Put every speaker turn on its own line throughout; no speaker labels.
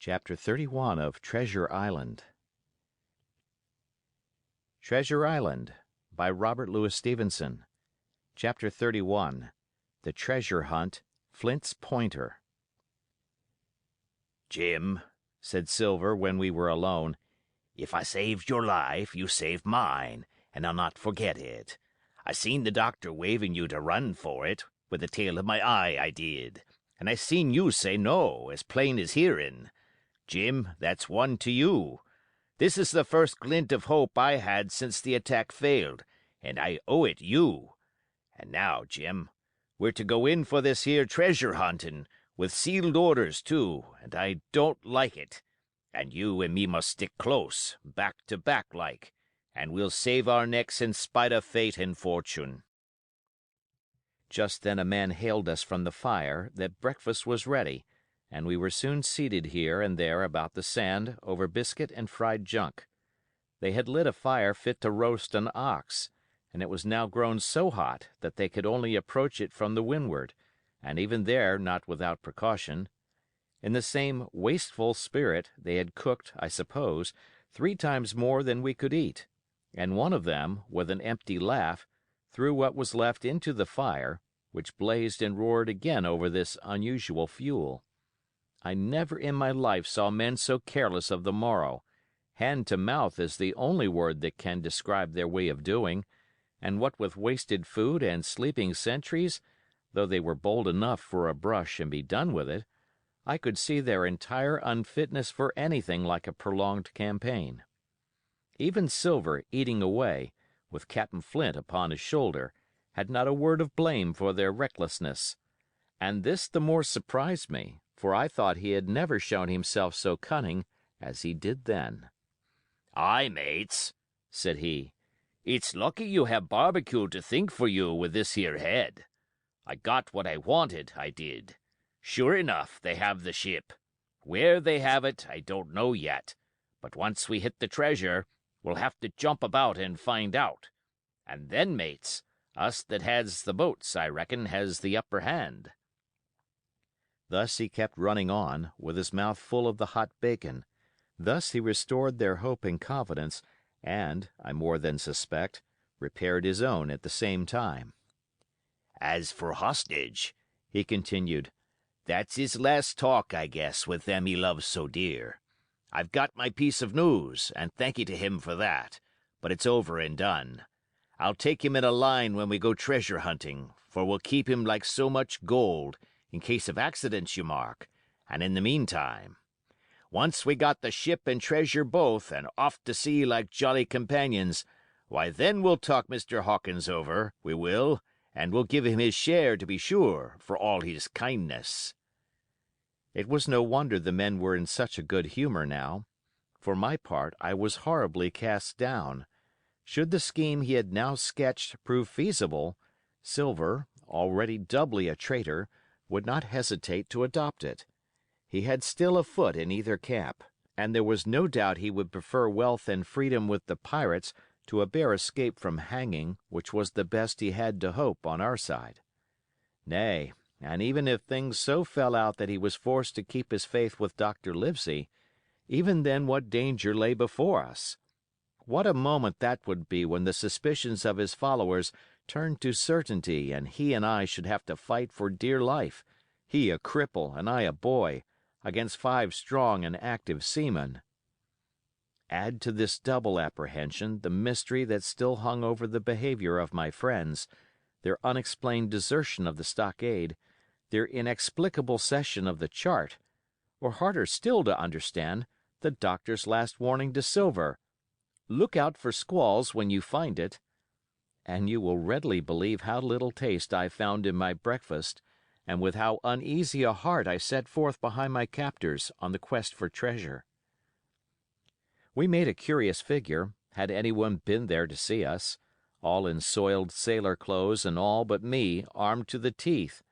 Chapter 31 of Treasure Island. Treasure Island by Robert Louis Stevenson. Chapter 31. The Treasure Hunt, Flint's Pointer.
"Jim," said Silver when we were alone, "if I saved your life, you saved mine, and I'll not forget it. I seen the doctor waving you to run for it, with the tail of my eye, I did, and I seen you say no, as plain as hearing. Jim, that's one to you. This is the first glint of hope I had since the attack failed, and I owe it you. And now, Jim, we're to go in for this here treasure hunting, with sealed orders, too, and I don't like it. And you and me must stick close, back to back like, and we'll save our necks in spite of fate and fortune."
Just then a man hailed us from the fire that breakfast was ready, and we were soon seated here and there about the sand over biscuit and fried junk. They had lit a fire fit to roast an ox, and it was now grown so hot that they could only approach it from the windward, and even there not without precaution. In the same wasteful spirit they had cooked, I suppose, 3 times more than we could eat, and one of them, with an empty laugh, threw what was left into the fire, which blazed and roared again over this unusual fuel. I never in my life saw men so careless of the morrow. Hand to mouth is the only word that can describe their way of doing, and what with wasted food and sleeping sentries, though they were bold enough for a brush and be done with it, I could see their entire unfitness for anything like a prolonged campaign. Even Silver, eating away, with Captain Flint upon his shoulder, had not a word of blame for their recklessness. And this the more surprised me, for I thought he had never shown himself so cunning as he did then.
"Aye, mates," said he, "it's lucky you have barbecue to think for you with this here head. I got what I wanted, I did. Sure enough, they have the ship. Where they have it, I don't know yet, but once we hit the treasure, we'll have to jump about and find out. And then, mates, us that has the boats, I reckon, has the upper hand."
Thus he kept running on, with his mouth full of the hot bacon. Thus he restored their hope and confidence, and, I more than suspect, repaired his own at the same time.
"As for hostage," he continued, "that's his last talk, I guess, with them he loves so dear. I've got my piece of news, and thank ye to him for that, but it's over and done. I'll take him in a line when we go treasure hunting, for we'll keep him like so much gold, in case of accidents, you mark, and in the meantime. Once we got the ship and treasure both, and off to sea like jolly companions, why then we'll talk Mr. Hawkins over, we will, and we'll give him his share, to be sure, for all his kindness."
It was no wonder the men were in such a good humor now. For my part, I was horribly cast down. Should the scheme he had now sketched prove feasible, Silver, already doubly a traitor, would not hesitate to adopt it. He had still a foot in either camp, and there was no doubt he would prefer wealth and freedom with the pirates to a bare escape from hanging, which was the best he had to hope on our side. Nay, and even if things so fell out that he was forced to keep his faith with Dr. Livesey, even then what danger lay before us? What a moment that would be when the suspicions of his followers turned to certainty and he and I should have to fight for dear life, he a cripple and I a boy, against 5 strong and active seamen. Add to this double apprehension the mystery that still hung over the behavior of my friends, their unexplained desertion of the stockade, their inexplicable cession of the chart, or harder still to understand, the doctor's last warning to Silver, "Look out for squalls when you find it," and you will readily believe how little taste I found in my breakfast, and with how uneasy a heart I set forth behind my captors on the quest for treasure. We made a curious figure, had anyone been there to see us, all in soiled sailor clothes and all but me armed to the teeth.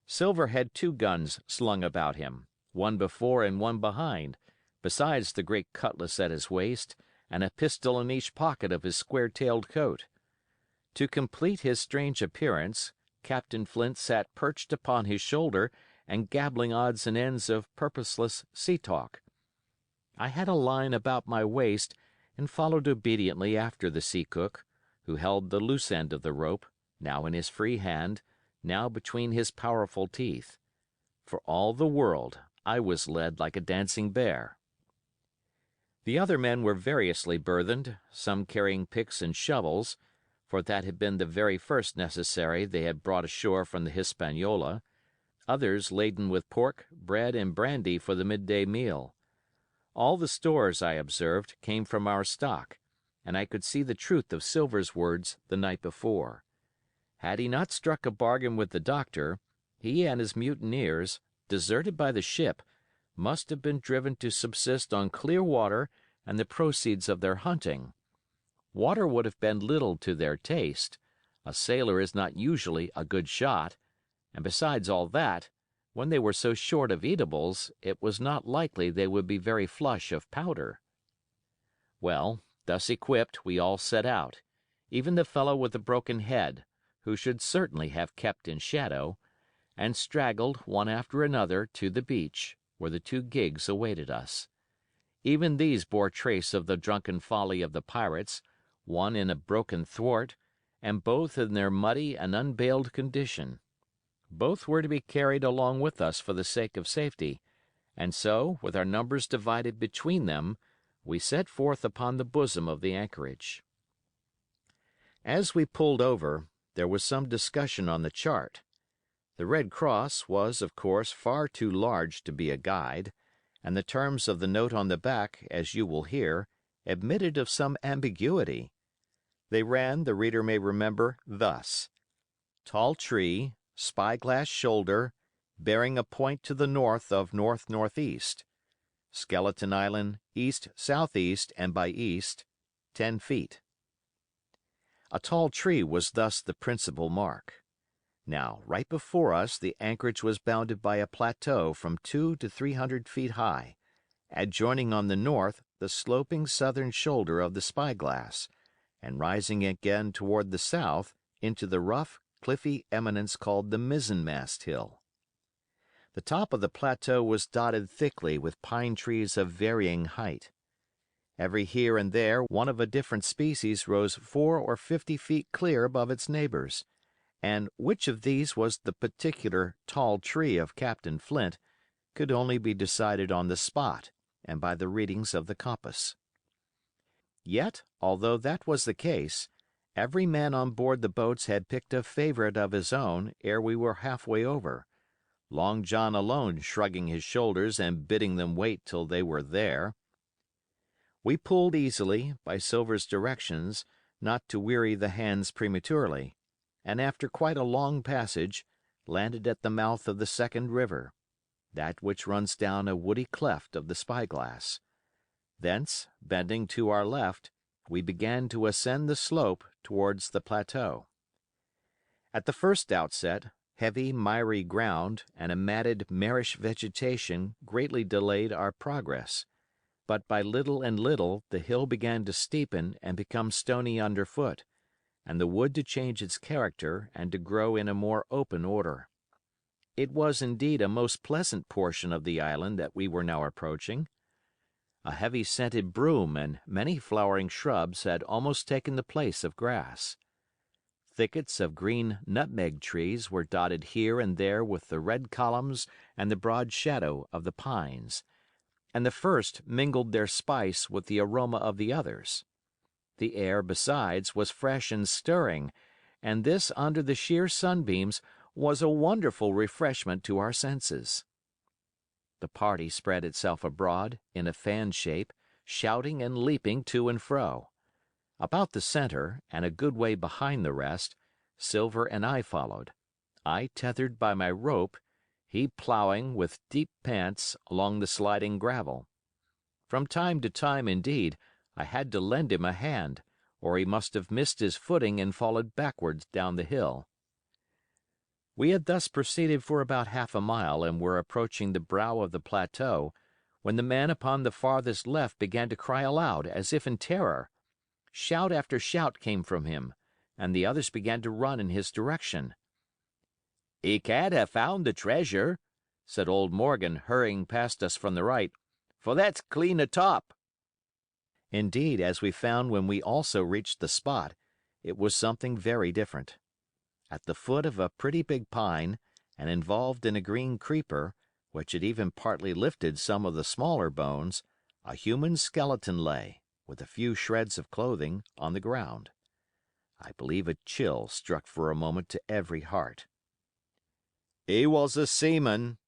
Silver had 2 guns slung about him, one before and one behind, besides the great cutlass at his waist, and a pistol in each pocket of his square-tailed coat. To complete his strange appearance, Captain Flint sat perched upon his shoulder and gabbling odds and ends of purposeless sea talk. I had a line about my waist and followed obediently after the sea cook, who held the loose end of the rope, now in his free hand, now between his powerful teeth. For all the world, I was led like a dancing bear. The other men were variously burthened, some carrying picks and shovels, for that had been the very first necessary they had brought ashore from the Hispaniola, others laden with pork, bread, and brandy for the midday meal. All the stores, I observed, came from our stock, and I could see the truth of Silver's words the night before. Had he not struck a bargain with the doctor, he and his mutineers, deserted by the ship, must have been driven to subsist on clear water and the proceeds of their hunting. Water would have been little to their taste. A sailor is not usually a good shot, and besides all that, when they were so short of eatables, it was not likely they would be very flush of powder. Well, thus equipped, we all set out, even the fellow with the broken head, who should certainly have kept in shadow, and straggled, one after another, to the beach, where the two gigs awaited us. Even these bore trace of the drunken folly of the pirates, one in a broken thwart, and both in their muddy and unbaled condition. Both were to be carried along with us for the sake of safety, and so, with our numbers divided between them, we set forth upon the bosom of the anchorage. As we pulled over, there was some discussion on the chart. The Red Cross was, of course, far too large to be a guide, and the terms of the note on the back, as you will hear, admitted of some ambiguity. They ran, the reader may remember, thus: Tall tree, spyglass shoulder, bearing a point to the north of north-northeast. Skeleton Island, east-southeast and by east, 10 feet. A tall tree was thus the principal mark. Now, right before us the anchorage was bounded by a plateau from 200 to 300 feet high, adjoining on the north the sloping southern shoulder of the spyglass, and rising again toward the south into the rough, cliffy eminence called the mizzenmast hill. The top of the plateau was dotted thickly with pine trees of varying height. Every here and there one of a different species rose 4 or 50 feet clear above its neighbors, and which of these was the particular tall tree of Captain Flint could only be decided on the spot and by the readings of the compass. Yet, although that was the case, every man on board the boats had picked a favorite of his own ere we were halfway over, Long John alone shrugging his shoulders and bidding them wait till they were there. We pulled easily, by Silver's directions, not to weary the hands prematurely, and after quite a long passage, landed at the mouth of the second river, that which runs down a woody cleft of the spyglass. Thence, bending to our left, we began to ascend the slope towards the plateau. At the first outset, heavy, miry ground and a matted, marish vegetation greatly delayed our progress, but by little and little the hill began to steepen and become stony underfoot, and the wood to change its character and to grow in a more open order. It was indeed a most pleasant portion of the island that we were now approaching. A heavy scented broom and many flowering shrubs had almost taken the place of grass. Thickets of green nutmeg trees were dotted here and there with the red columns and the broad shadow of the pines, and the first mingled their spice with the aroma of the others. The air, besides, was fresh and stirring, and this under the sheer sunbeams was a wonderful refreshment to our senses. The party spread itself abroad, in a fan shape, shouting and leaping to and fro. About the center, and a good way behind the rest, Silver and I followed, I tethered by my rope, he plowing, with deep pants, along the sliding gravel. From time to time, indeed, I had to lend him a hand, or he must have missed his footing and fallen backwards down the hill. We had thus proceeded for about half a mile and were approaching the brow of the plateau, when the man upon the farthest left began to cry aloud as if in terror. Shout after shout came from him, and the others began to run in his direction. "He can't have found the treasure," said old Morgan, hurrying past us from the right,
for that's clean atop."
Indeed, as we found when we also reached the spot, it was something very different. At the foot of a pretty big pine, and involved in a green creeper, which had even partly lifted some of the smaller bones, a human skeleton lay, with a few shreds of clothing, on the ground. I believe a chill struck for a moment to every heart. "He was a seaman,"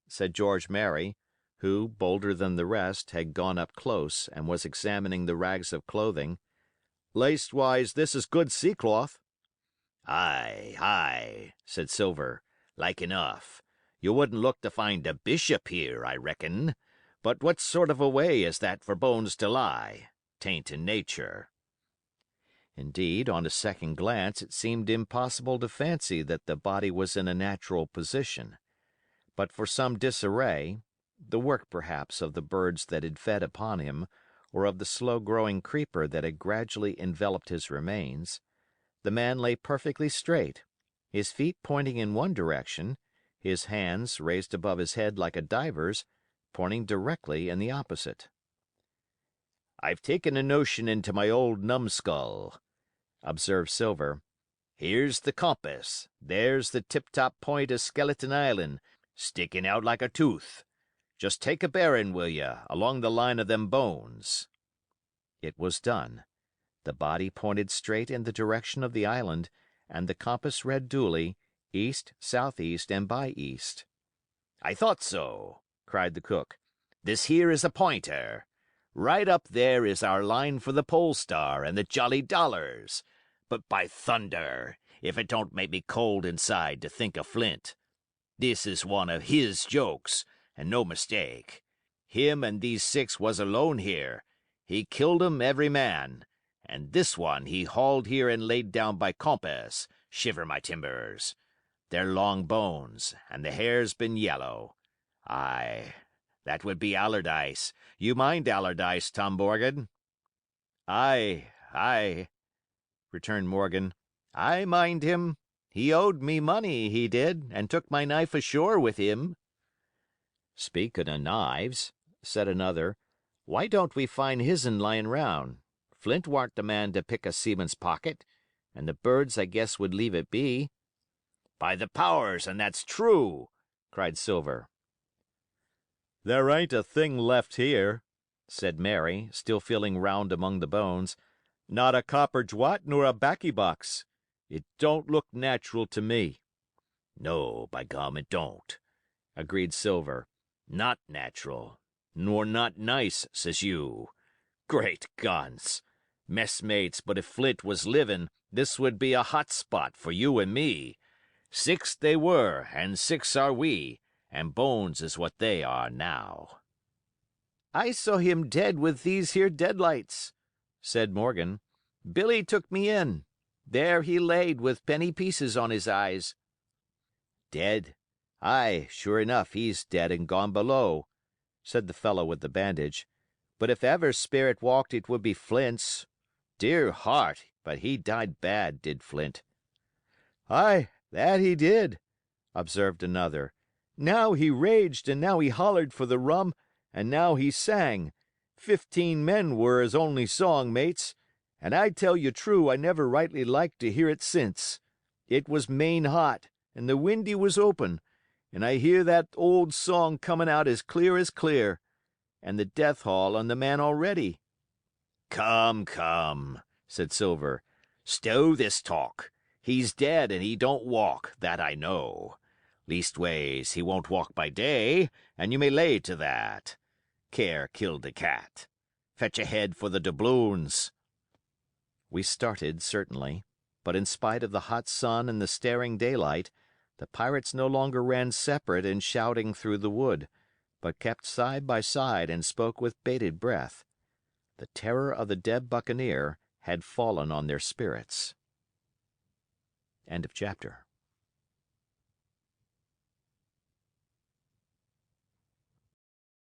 said George Merry, who, bolder than the rest, had gone up close and was examining the rags of clothing. "Leastwise, this is good sea cloth."
"Ay, ay," said Silver, "like enough. You wouldn't look to find a bishop here, I reckon. But what sort of a way is that for bones to lie? 'Tain't in nature."
Indeed, on a second glance it seemed impossible to fancy that the body was in a natural position. But for some disarray, the work perhaps of the birds that had fed upon him, or of the slow-growing creeper that had gradually enveloped his remains, the man lay perfectly straight, his feet pointing in one direction, his hands, raised above his head like a diver's, pointing directly in the opposite.
"I've taken a notion into my old numbskull," observed Silver. "Here's the compass, there's the tip-top point of Skeleton Island, sticking out like a tooth. Just take a bearing, will you, along the line of them bones."
It was done. The body pointed straight in the direction of the island, and the compass read duly, east, southeast, and by east.
"I thought so," cried the cook. "This here is a pointer. Right up there is our line for the Pole Star and the Jolly Dollars. But by thunder, if it don't make me cold inside to think of Flint. This is one of his jokes, and no mistake. Him and these 6 was alone here. He killed 'em every man. And this one he hauled here and laid down by compass, shiver my timbers. They're long bones, and the hair's been yellow. Aye, that would be Allardyce. You mind Allardyce, Tom Morgan?"
"Aye, aye," returned Morgan. "I mind him. He owed me money, he did, and took my knife ashore with him." "Speaking of knives," said another, "why don't we find his'n lying round? Flint warn't the man to pick a seaman's pocket, and the birds I guess would leave it be."
"By the powers, and that's true!" cried Silver.
"There ain't a thing left here," said Merry, still feeling round among the bones. "Not a copper jwat nor a baccy box. It don't look natural to me."
"No, by gum, it don't," agreed Silver. "Not natural, nor not nice, says you. Great guns! Messmates, but if Flint was living, this would be a hot spot for you and me. 6 they were, and 6 are we, and bones is what they are now."
"I saw him dead with these here deadlights," said Morgan. "Billy took me in. There he laid with penny pieces on his eyes." "Dead? Aye, sure enough, he's dead and gone below," said the fellow with the bandage. "But if ever spirit walked it would be Flint's. Dear heart, but he died bad, did Flint." "Aye, that he did," observed another. "Now he raged, and now he hollered for the rum, and now he sang. 15 men were his only song mates, and I tell you true I never rightly liked to hear it since. It was main hot, and the windy was open, and I hear that old song comin' out as clear, and the death haul on the man already."
"Come, come," said Silver. "Stow this talk. He's dead and he don't walk, that I know. Leastways, he won't walk by day, and you may lay to that. Care killed the cat. Fetch a head for the doubloons."
We started, certainly, but in spite of the hot sun and the staring daylight, the pirates no longer ran separate and shouting through the wood, but kept side by side and spoke with bated breath. The terror of the dead buccaneer had fallen on their spirits. End of chapter.